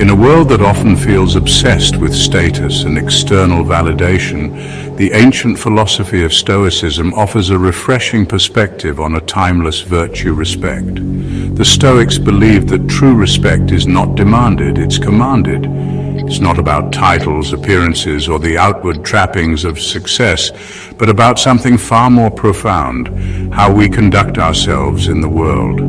In a world that often feels obsessed with status and external validation, the ancient philosophy of Stoicism offers a refreshing perspective on a timeless virtue: respect. The Stoics believed that true respect is not demanded, it's commanded. It's not about titles, appearances, or the outward trappings of success, but about something far more profound: how we conduct ourselves in the world.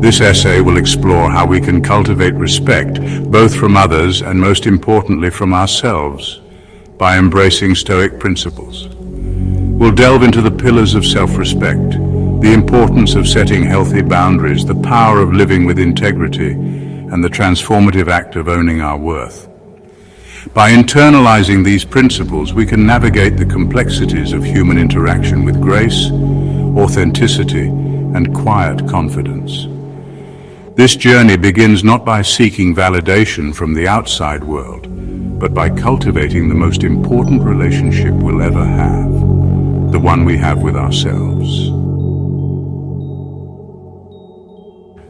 This essay will explore how we can cultivate respect, both from others and most importantly from ourselves, by embracing Stoic principles. We'll delve into the pillars of self-respect, the importance of setting healthy boundaries, the power of living with integrity, and the transformative act of owning our worth. By internalizing these principles, we can navigate the complexities of human interaction with grace, authenticity, and quiet confidence. This journey begins not by seeking validation from the outside world, but by cultivating the most important relationship we'll ever have, the one we have with ourselves.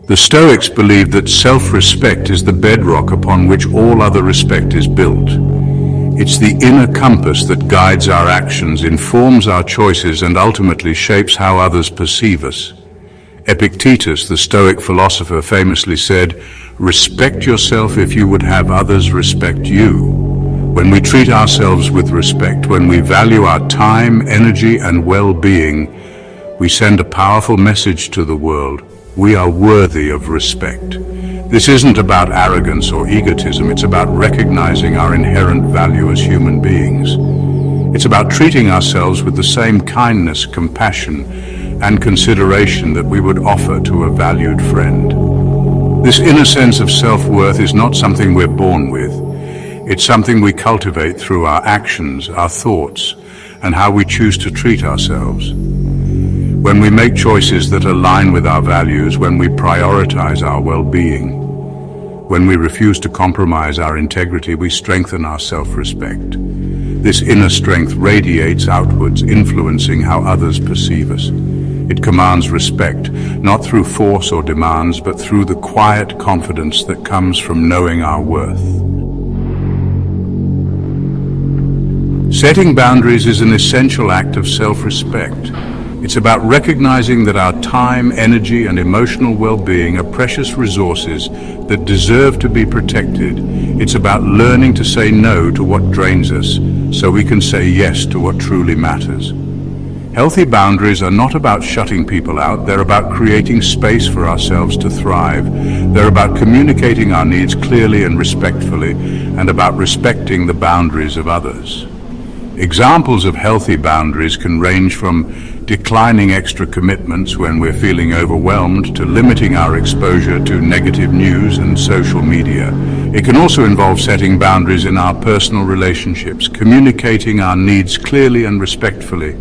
The Stoics believed that self-respect is the bedrock upon which all other respect is built. It's the inner compass that guides our actions, informs our choices, and ultimately shapes how others perceive us. Epictetus, the Stoic philosopher, famously said, "Respect yourself if you would have others respect you." When we treat ourselves with respect, when we value our time, energy, and well-being, we send a powerful message to the world: we are worthy of respect. This isn't about arrogance or egotism, it's about recognizing our inherent value as human beings. It's about treating ourselves with the same kindness, compassion, and consideration that we would offer to a valued friend. This inner sense of self-worth is not something we're born with. It's something we cultivate through our actions, our thoughts, and how we choose to treat ourselves. When we make choices that align with our values, when we prioritize our well-being, when we refuse to compromise our integrity, we strengthen our self-respect. This inner strength radiates outwards, influencing how others perceive us. It commands respect, not through force or demands, but through the quiet confidence that comes from knowing our worth. Setting boundaries is an essential act of self-respect. It's about recognizing that our time, energy, and emotional well-being are precious resources that deserve to be protected. It's about learning to say no to what drains us, so we can say yes to what truly matters. Healthy boundaries are not about shutting people out, they're about creating space for ourselves to thrive. They're about communicating our needs clearly and respectfully, and about respecting the boundaries of others. Examples of healthy boundaries can range from declining extra commitments when we're feeling overwhelmed to limiting our exposure to negative news and social media. It can also involve setting boundaries in our personal relationships, communicating our needs clearly and respectfully,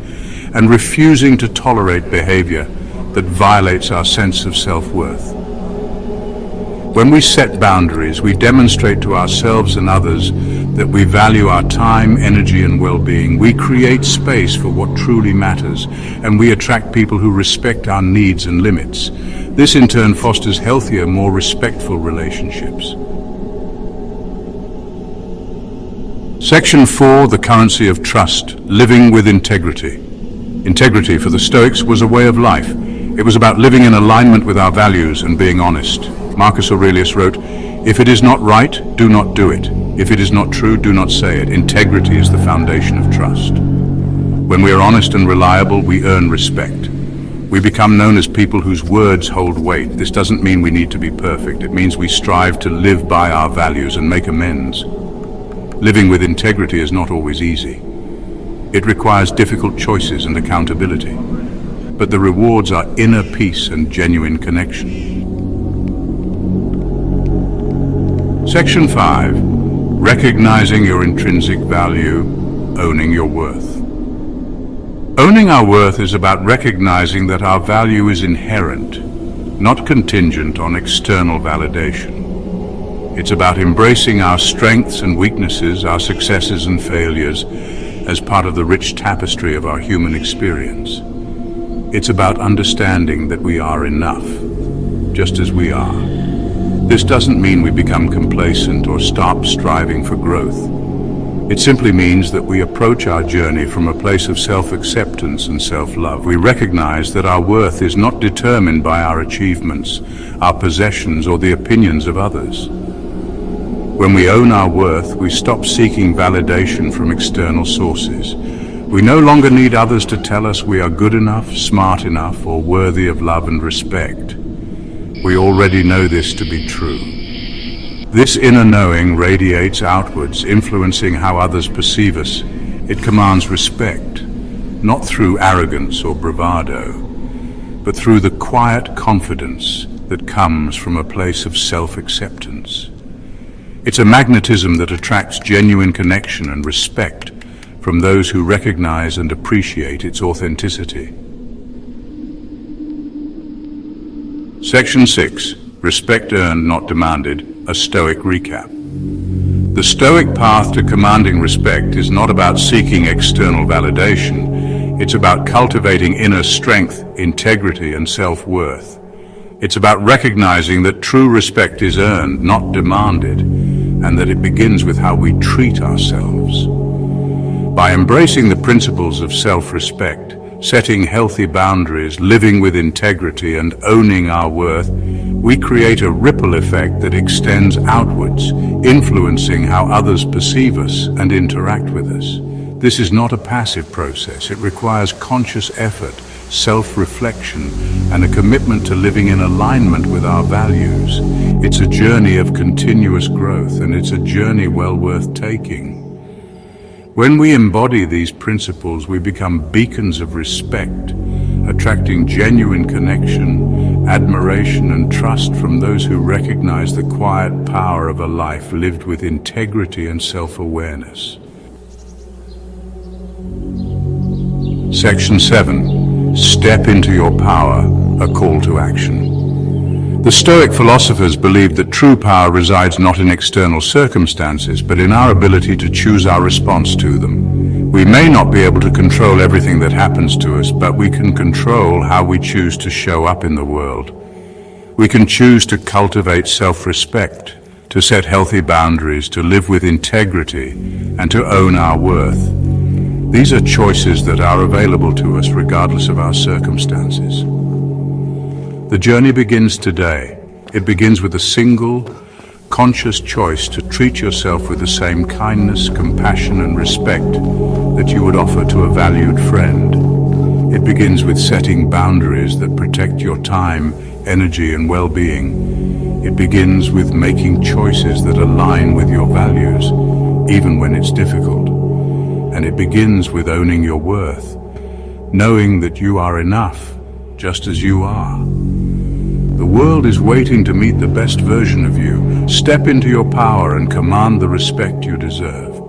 and refusing to tolerate behavior that violates our sense of self-worth. When we set boundaries, we demonstrate to ourselves and others that we value our time, energy, and well-being. We create space for what truly matters, and we attract people who respect our needs and limits. This in turn fosters healthier, more respectful relationships. Section 4, the currency of trust, living with integrity. Integrity for the Stoics was a way of life. It was about living in alignment with our values and being honest. Marcus Aurelius wrote, "If it is not right, do not do it. If it is not true, do not say it." Integrity is the foundation of trust. When we are honest and reliable, we earn respect. We become known as people whose words hold weight. This doesn't mean we need to be perfect. It means we strive to live by our values and make amends. Living with integrity is not always easy. It requires difficult choices and accountability, but the rewards are inner peace and genuine connection. Section 5, recognizing your intrinsic value, owning your worth. Owning our worth is about recognizing that our value is inherent, not contingent on external validation. It's about embracing our strengths and weaknesses, our successes and failures, as part of the rich tapestry of our human experience. It's about understanding that we are enough, just as we are. This doesn't mean we become complacent or stop striving for growth. It simply means that we approach our journey from a place of self-acceptance and self-love. We recognize that our worth is not determined by our achievements, our possessions, or the opinions of others. When we own our worth, we stop seeking validation from external sources. We no longer need others to tell us we are good enough, smart enough, or worthy of love and respect. We already know this to be true. This inner knowing radiates outwards, influencing how others perceive us. It commands respect, not through arrogance or bravado, but through the quiet confidence that comes from a place of self-acceptance. It's a magnetism that attracts genuine connection and respect from those who recognize and appreciate its authenticity. Section 6. Respect earned, not demanded. A Stoic recap. The Stoic path to commanding respect is not about seeking external validation. It's about cultivating inner strength, integrity, and self-worth. It's about recognizing that true respect is earned, not demanded, and that it begins with how we treat ourselves. By embracing the principles of self-respect, setting healthy boundaries, living with integrity, and owning our worth, we create a ripple effect that extends outwards, influencing how others perceive us and interact with us. This is not a passive process. It requires conscious effort, self-reflection, and a commitment to living in alignment with our values. It's a journey of continuous growth, and it's a journey well worth taking. When we embody these principles, we become beacons of respect, attracting genuine connection, admiration, and trust from those who recognize the quiet power of a life lived with integrity and self-awareness. Section 7. Step into your power, a call to action. The Stoic philosophers believed that true power resides not in external circumstances, but in our ability to choose our response to them. We may not be able to control everything that happens to us, but we can control how we choose to show up in the world. We can choose to cultivate self-respect, to set healthy boundaries, to live with integrity, and to own our worth. These are choices that are available to us regardless of our circumstances. The journey begins today. It begins with a single, conscious choice to treat yourself with the same kindness, compassion, and respect that you would offer to a valued friend. It begins with setting boundaries that protect your time, energy, and well-being. It begins with making choices that align with your values, even when it's difficult. And it begins with owning your worth, knowing that you are enough, just as you are. The world is waiting to meet the best version of you. Step into your power and command the respect you deserve.